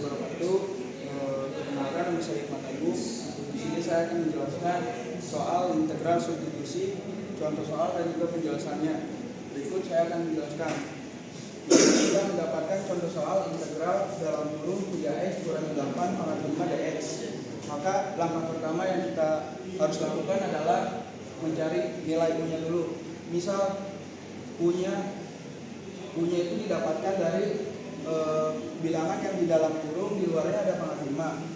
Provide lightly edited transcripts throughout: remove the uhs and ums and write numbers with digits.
wabarakatuh. Perkenalkan, nama saya Hikmat Ayu. Di sini saya akan menjelaskan soal integral substitusi, contoh soal dan juga penjelasannya. Berikut saya akan menjelaskan. Kita mendapatkan contoh soal integral dalam kurung 3x kurangi 8 pangkat 5 dx. Maka langkah pertama yang kita harus lakukan adalah mencari nilai u-nya dulu. Misal u-nya itu didapatkan dari bilangan yang di dalam kurung, di luarnya ada pangkat 5.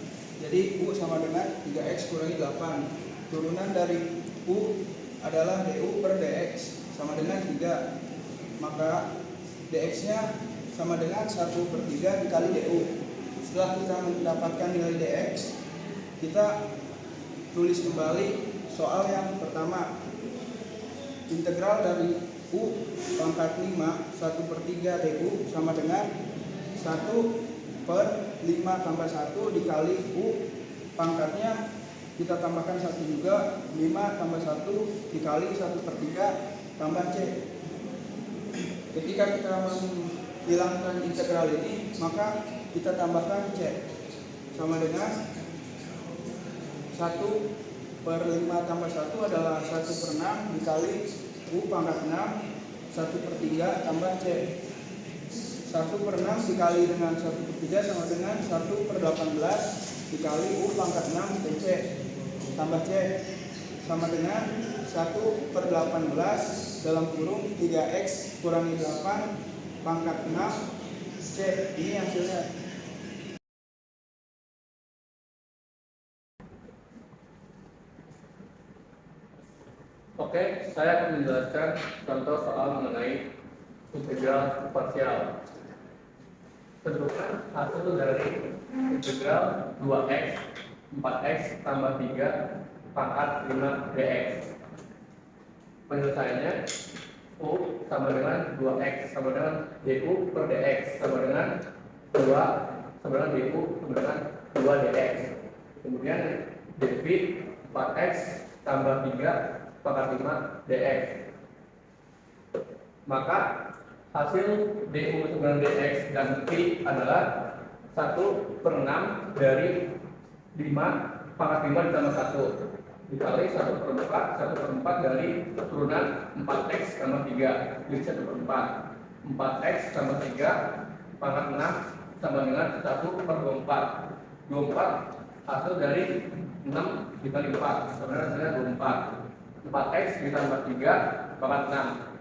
Jadi u sama dengan 3x kurangi 8. Turunan dari u adalah du per dx sama dengan 3. Maka dx nya sama dengan 1/3 dikali du. Setelah kita mendapatkan nilai dx, kita tulis kembali soal yang pertama. Integral dari u pangkat 5 1/3 du sama dengan 1/5 tambah 1 dikali u pangkatnya kita tambahkan 1 juga, 5 tambah 1 dikali 1/3 tambah c. Ketika kita menghilangkan integral ini, maka kita tambahkan c sama dengan 1/5 tambah 1 adalah 1/6 dikali u pangkat 6 1/3 tambah c. 1/6 dikali dengan 1/3 sama dengan 1/18 dikali u pangkat 6 dc tambah c sama dengan 1/18 dalam kurung 3x kurangi 8 pangkat 6 c. Ini hasilnya. Oke, saya akan menjelaskan contoh soal mengenai integral parsial. Tentukan hasil dari integral 2x 4x tambah 3 pangkat 5 dx. Penyelesaiannya u sama dengan 2x sama dengan du per dx sama dengan 2 sama dengan du sama dengan 2 dx. Kemudian debit 4x tambah 3 pangkat 5 dx. Maka hasil du sama dengan dx dan v adalah 1/6 dari 5 pangkat 5 ditambah 1 dikali 1/4 dari turunan 4x tambah 3 jadi 1/4. 4x tambah 3 pangkat 6 sama dengan 1/24. 24 hasil dari 6 dikali 4 sama dengan 24. 4x ditambah 3 pangkat 6.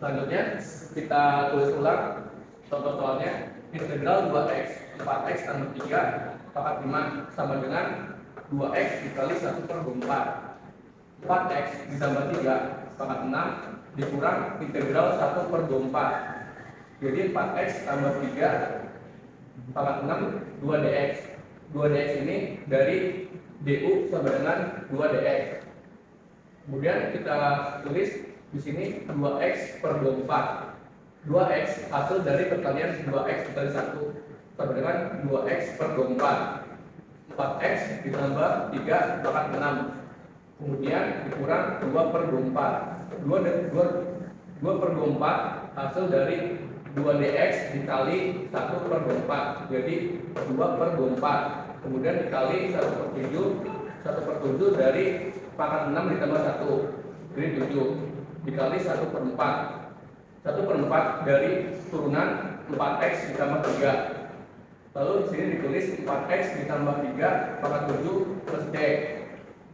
Selanjutnya kita tulis ulang contoh soalnya. Integral 2x 4x tambah 3 pangkat 5 sama dengan 2x dikali 1/24. 4x ditambah 3 pangkat 6 dikurang integral 1/24. Jadi 4x tambah 3 pangkat 6 2 dx. 2 dx ini dari du sama dengan 2 dx. Kemudian kita tulis di sini 2x per 24. 2x hasil dari perkalian 2x dikali 1 sama dengan 2x per 24. 4x ditambah 3 pangkat 6. Kemudian dikurang 2/24. 2/24 hasil dari 2 dx dikali 1/24. Jadi 2/24. Kemudian dikali 1/7. 1/7 dari pangkat 6 ditambah 1. Jadi 7 dikali 1/4. 1/4 dari turunan 4x ditambah 3. Lalu di sini ditulis 4x ditambah 3 pangkat 7 plus d.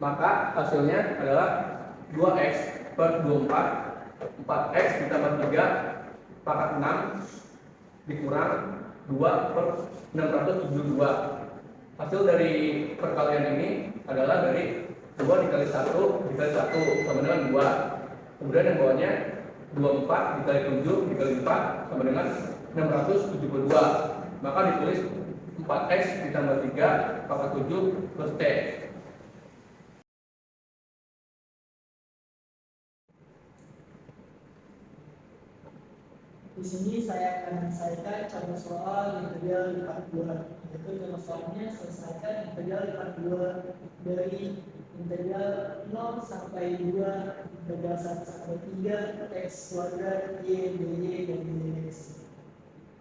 Maka hasilnya adalah 2x per 24. 4x ditambah 3 pangkat 6 dikurang 2/672. Hasil dari perkalian ini adalah dari 2 dikali 1 dikali 1 sama dengan 2. Kemudian yang bawahnya 24 dikali 7 dikali 4 sama dengan 672. Maka ditulis 4x ditambah 3 pangkat 7 plus t. Di sini saya akan menyelesaikan contoh soal integral lipat 2. Yaitu contoh soalnya selesaikan integral lipat 2 dari integral 0 sampai 2 integral 1 sampai 3 x kuadrat y dy dan dx.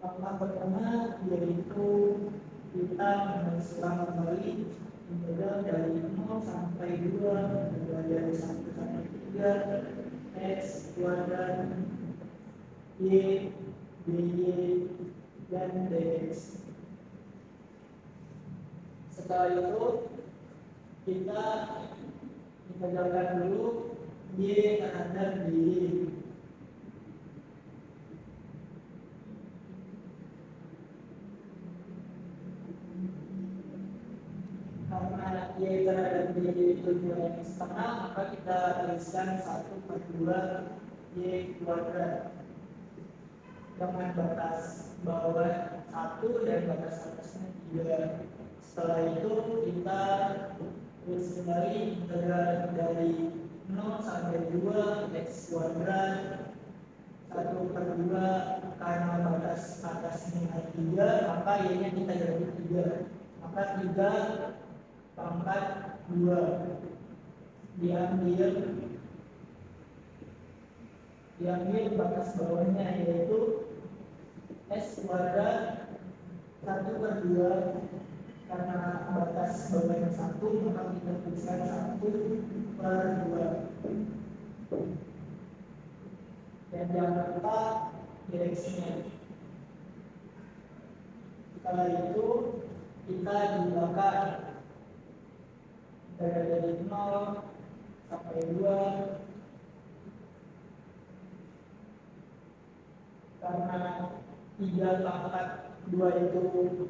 Langkah pertama yaitu sampai 2 dari 1 sampai 3 X kuadrat Y, BY, dan DX. Setelah itu kita integralkan dulu Y terhadap BY. Karena Y terhadap BY itu 2X setengah, maka kita tuliskan 1/2 Y kuadrat dengan batas bawah 1 dan batas atasnya 3. Setelah itu kita tulis kembali integral dari 0 sampai 2 X kuadrat 1/2, karena batas atasnya 3 maka Y nya kita ganti 3, maka 3 pangkat 2 diambil batas bawahnya, yaitu S kuadrat 1/2, karena batas bawahnya 1 maka kita tuliskan 1/2. Dan jangan lupa direksinya. Setelah itu kita gunakan dari 0 sampai 2, karena 3 pangkat 2 itu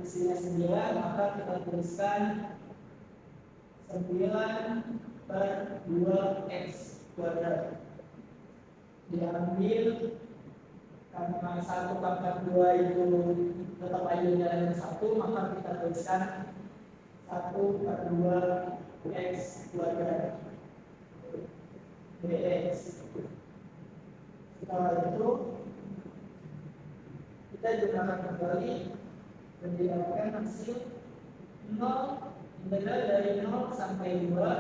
hasilnya 9, maka kita tuliskan 9/2X kuadrat. Diambil karena 1 pangkat 2 itu tetap aja jalan 1, maka kita tuliskan 1/2X kuadrat dx. Setelah itu kita gunakan kembali dan didapatkan hasil 0, integral dari 0 sampai 2,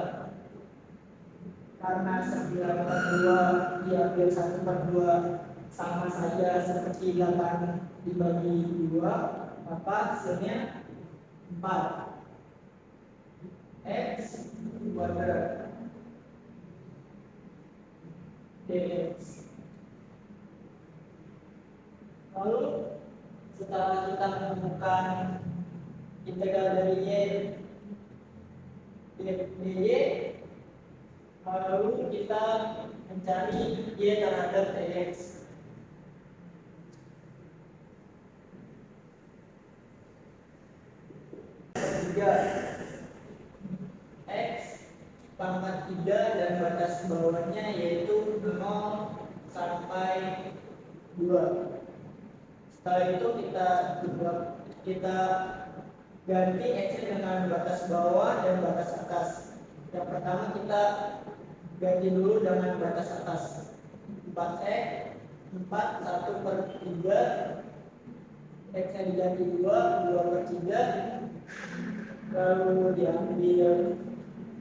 karena 9/2 diambil 1/2 sama saja seperti 8 dibagi 2, maka hasilnya 4X kuadrat dx. Lalu setelah kita menemukan integral dari Y dy, lalu kita mencari Y terhadap dx. X pangkat 3 dan batas bawahnya yaitu 0 sampai 2. Setelah itu kita ganti X dengan batas bawah dan batas atas. Yang pertama kita ganti dulu dengan batas atas 4X 1/3, X nya diganti 2/3, lalu diambil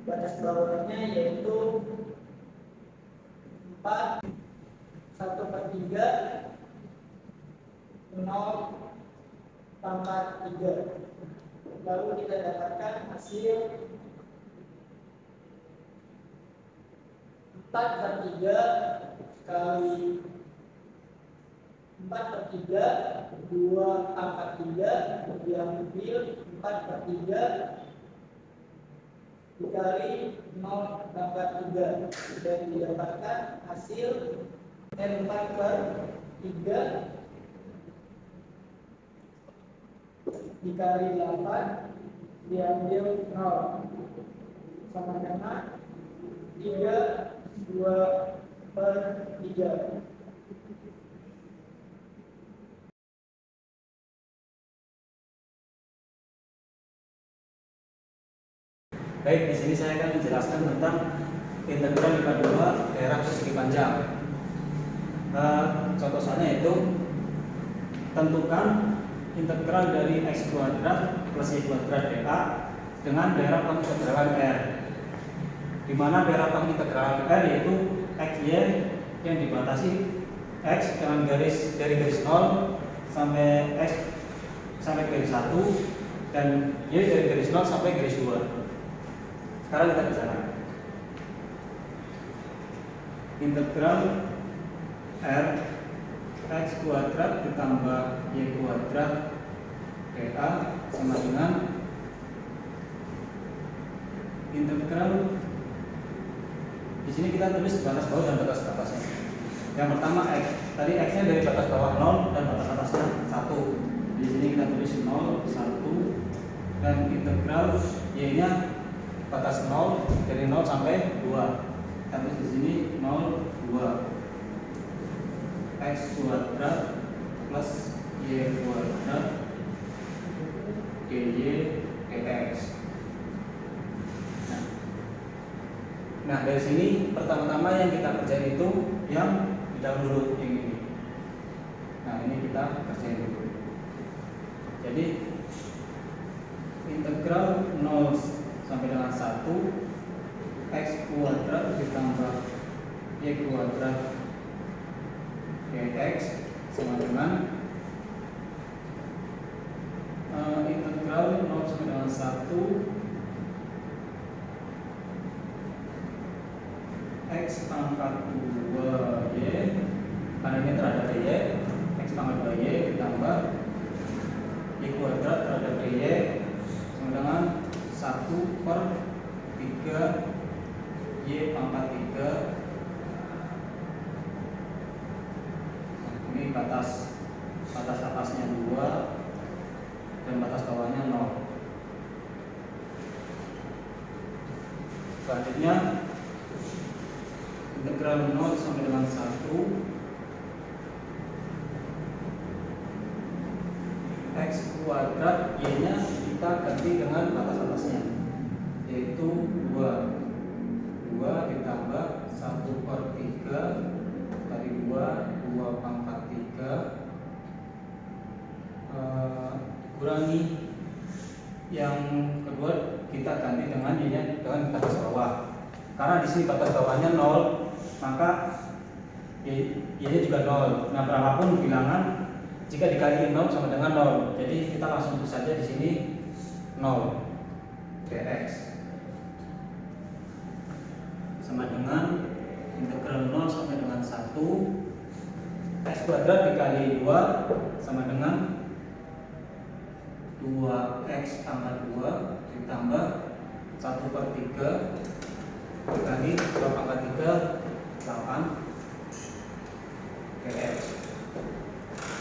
batas bawahnya yaitu 4 1/3 0 pangkat 3. Lalu kita dapatkan hasil 4/3 kali 4/3 2 pangkat 3 diambil 4/3 dikali 0 pangkat 3 dan didapatkan hasil 4/3 dikali 8 diambil 0 sama dengan 3/2/3. Baik, di sini saya akan menjelaskan tentang integral lipat 2 daerah persegi panjang. Contoh soalnya itu tentukan integral dari X kuadrat plus Y kuadrat dA dengan daerah pengintegralan R, di mana daerah pengintegralan R yaitu XY yang dibatasi X dengan garis dari garis 0 sampai X sampai garis 1 dan Y dari garis 0 sampai garis 2. Sekarang kita bicara integral R x kuadrat ditambah y kuadrat dA sama dengan integral. Di sini kita tulis batas bawah dan batas atasnya. Yang pertama x, tadi x-nya dari batas bawah 0 dan batas atasnya 1. Di sini kita tulis 0, 1 dan integral y-nya batas 0 dari 0 sampai 2. Tapi di sini 0, 2 x kuadrat plus y kuadrat dy dx. Nah, dari sini pertama-tama yang kita kerjain itu yang di dalam dulu, yang ini. Nah, ini kita kerjain dulu. Jadi integral 0 sampai dengan 1 x kuadrat ditambah y kuadrat dx sama dengan integral 0 sampai dengan 1 x pangkat 2y, karena ini terhadap y, x pangkat 2y ditambah y kuadrat terhadap y sama dengan 1 per 3 y pangkat 3. Ini batas atasnya 2 dan batas bawahnya 0. Selanjutnya integral 0 sampai dengan 1 x kuadrat y-nya kita ganti dengan batas atasnya, yaitu 2 ditambah 1 per 3 dari 2 pangkat 3 kurangi yang kedua kita ganti dengan y-nya dengan batas bawah. Karena di sini batas bawahnya 0, maka y-nya juga 0. Nah, berapapun bilangan jika dikali 0 sama dengan 0. Jadi kita langsung tulis saja di sini 0 dx sama dengan integral 0 sampai dengan 1 x kuadrat dikali 2 sama dengan 2x pangkat 2 ditambah 1 per 3 dikali 2 pangkat 3 8 dx.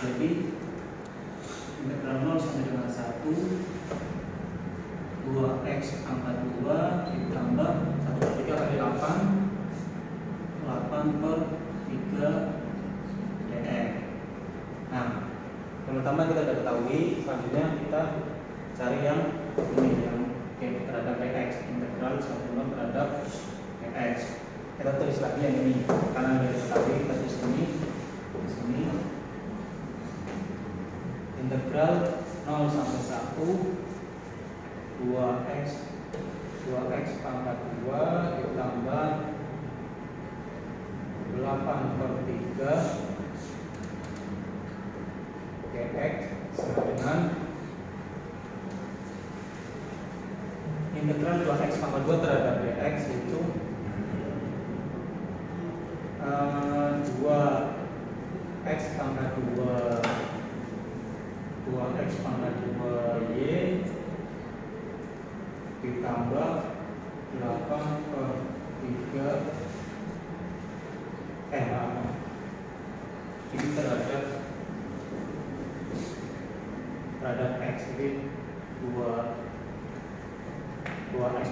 Jadi integral 0 sampai dengan 1 2x pangkat 2 ditambah 1 per 3 kali 8 per 3 dx. Nah, pertama kita sudah ketahui, selanjutnya kita cari yang ini, yang terhadap dx, integral 1 terhadap dx. Kita tulis lagi yang ini karena sudah diketahui, kita tulis ini di sini integral 0 sampai 1 2x pangkat 2 ditambah 8 per 3 dx sama dengan integral 2x pangkat 2 terhadap dx itu 2x pangkat 2x pangkat 2y ditambah 8 per 3 ini terhadap x, jadi 2x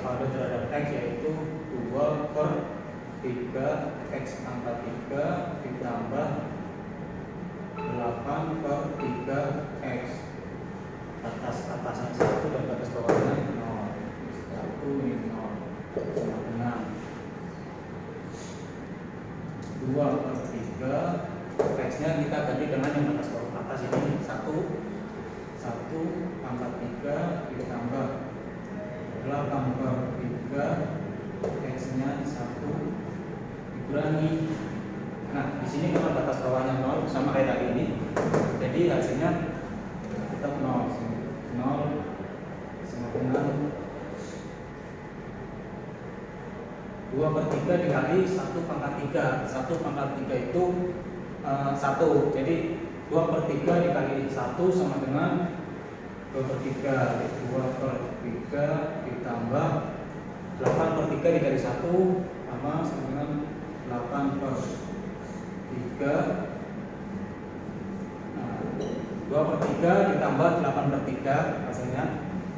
pangkat terhadap x yaitu 2 per 3 x pangkat 3 ditambah 8 per 3 x. Atasnya 1 dan batas bawahnya 0. 1 ini 0 sama dengan 2 per 3 x nya kita ganti dengan yang batas bawah atas ini 1 pangkat 3 ditambah 8 per 3 x nya 1 dikurangi. Nah, di sini karena batas bawahnya 0 sama kayak tadi ini, jadi hasilnya tetap 0 sama dengan 2/3 dikali 1 pangkat 3. 1 pangkat 3 itu 1. Jadi 2/3 dikali 1 sama dengan 2/3. 2/3 ditambah 8/3 dikali 1 sama dengan 8/3. 2/3 ditambah 8/3 hasilnya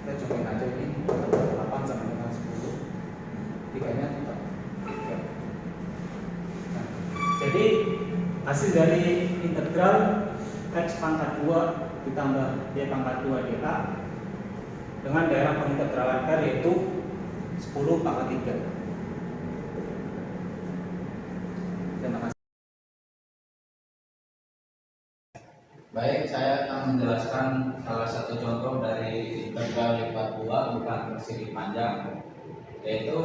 kita cobain aja ini 8 sama dengan 10. 3-nya tetap 3. Nah, jadi hasil dari integral x pangkat 2 ditambah y pangkat 2 dA dengan daerah pengintegralan R yaitu 10 pangkat 3. Terima kasih. Baik, saya akan menjelaskan salah satu contoh dari integral lipat 2 bukan persegi panjang, yaitu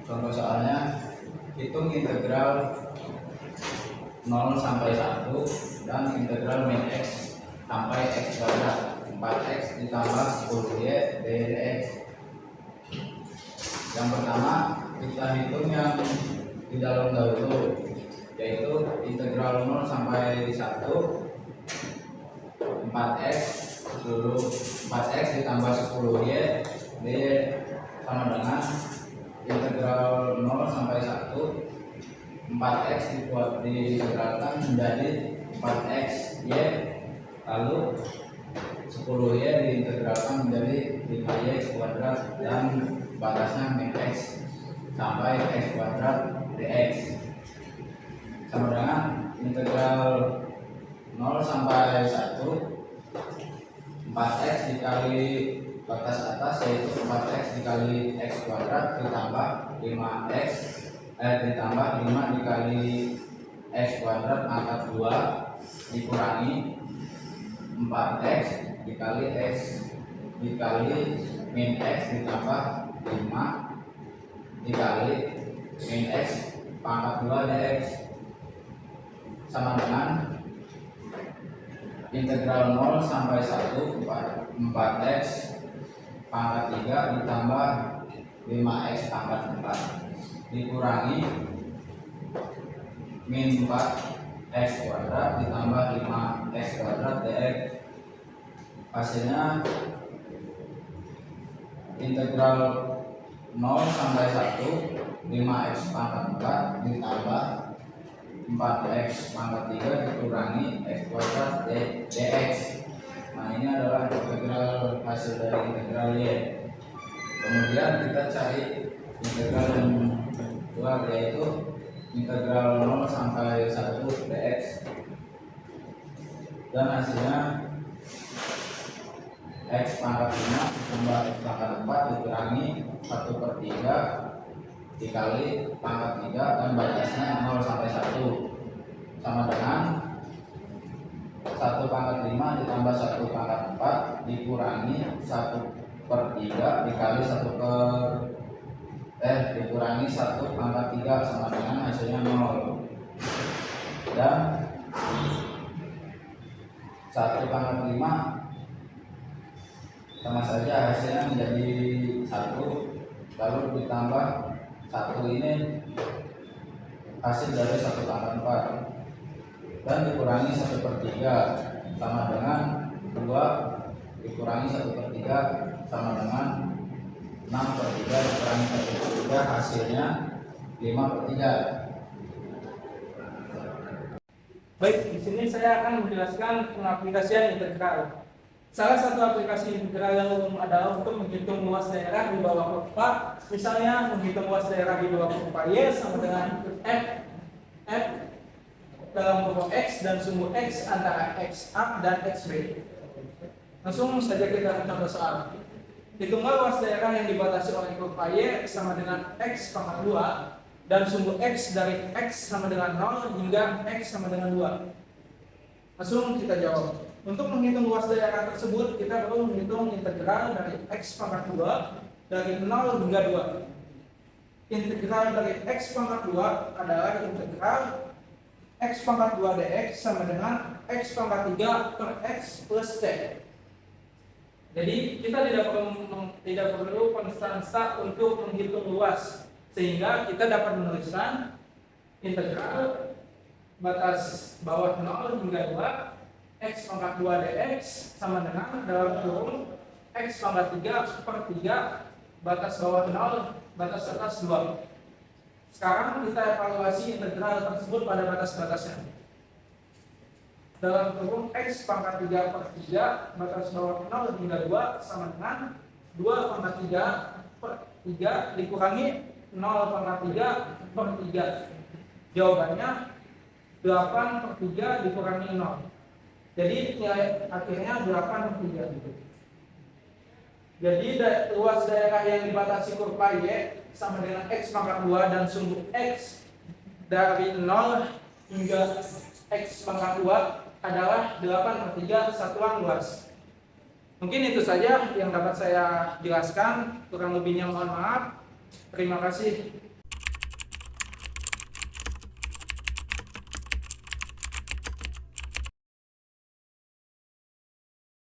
contoh soalnya hitung integral 0 sampai 1 dan integral min x sampai x kuadrat 4x ditambah 10y dx. Yang pertama kita hitung yang di dalam dahulu, yaitu integral 0 sampai 1 4x dulu 4x ditambah 10y dy sama dengan integral 0 sampai 1 4x diintegralkan menjadi 4x y, lalu 10y diintegralkan menjadi 5y kuadrat dan batasnya min x sampai x kuadrat dx sama dengan integral 0 sampai 1 4x dikali batas atas yaitu 4x dikali x kuadrat ditambah 5x ditambah 5 dikali x kuadrat pangkat 2 dikurangi 4x dikali x dikali min x ditambah 5 dikali min x pangkat 2 dx sama dengan integral 0 sampai 1 4x pangkat 3 ditambah 5x pangkat 4 dikurangi min 4x kuadrat ditambah 5x kuadrat dx. Hasilnya integral 0 sampai 1 5x pangkat 4 ditambah 4x pangkat 3 dikurangi x kuadrat dx. Nah, ini adalah integral hasil dari integral y. Kemudian kita cari integral yang kedua, yaitu integral 0 sampai 1 dx, dan hasilnya x pangkat 5 ditambah x pangkat 4 dikurangi 1/3 dikali pangkat 3 dan batasnya 0 sampai 1 sama dengan 1 pangkat 5 ditambah 1 pangkat 4 dikurangi 1/3 dikali dikurangi 1 pangkat 3 sama dengan hasilnya 0, dan 1 pangkat 5 sama saja hasilnya menjadi 1, lalu ditambah 1 ini hasil dari 1 pangkat 4 dan dikurangi 1/3 sama dengan 2 dikurangi 1/3 sama dengan 6/3 dikurangi 1/3 hasilnya 5/3. Baik, di sini saya akan menjelaskan pengaplikasian integral. Salah satu aplikasi integral yang umum adalah untuk menghitung luas daerah di bawah kurva. Misalnya menghitung luas daerah di bawah kurva Y sama dengan f dalam kurva x dan sumbu x antara x A dan x B. Langsung saja kita contoh soal. Hitunglah luas daerah yang dibatasi oleh kurva Y sama dengan x pangkat 2 dan sumbu x dari x sama dengan 0 hingga x sama dengan 2. Langsung kita jawab. Untuk menghitung luas daerah tersebut, kita perlu menghitung integral dari x pangkat 2 dari 0 hingga 2. Integral dari x pangkat 2 adalah integral x pangkat 2 dx sama dengan x pangkat 3 per x plus t. Jadi kita tidak perlu konstansa untuk menghitung luas. Sehingga kita dapat menuliskan integral batas bawah 0 hingga 2 x pangkat 2 dx sama dengan dalam kurung x pangkat 3 per 3 batas bawah 0 batas atas 2. Sekarang kita evaluasi integral tersebut pada batas-batasnya. Dalam kurung x pangkat 3 per 3 batas bawah 0 hingga 2 sama dengan 2 pangkat 3 per 3 dikurangi 0 pangkat 3 per 3. Jawabannya 8 per 3 dikurangi 0. Jadi nilai akhirnya 8 per 3. Jadi luas daerah yang dibatasi kurva Y sama dengan x pangkat 2 dan sumbu x dari 0 hingga x pangkat 2 adalah 8 per 3 satuan luas. Mungkin itu saja yang dapat saya jelaskan, kurang lebihnya mohon maaf. Terima kasih.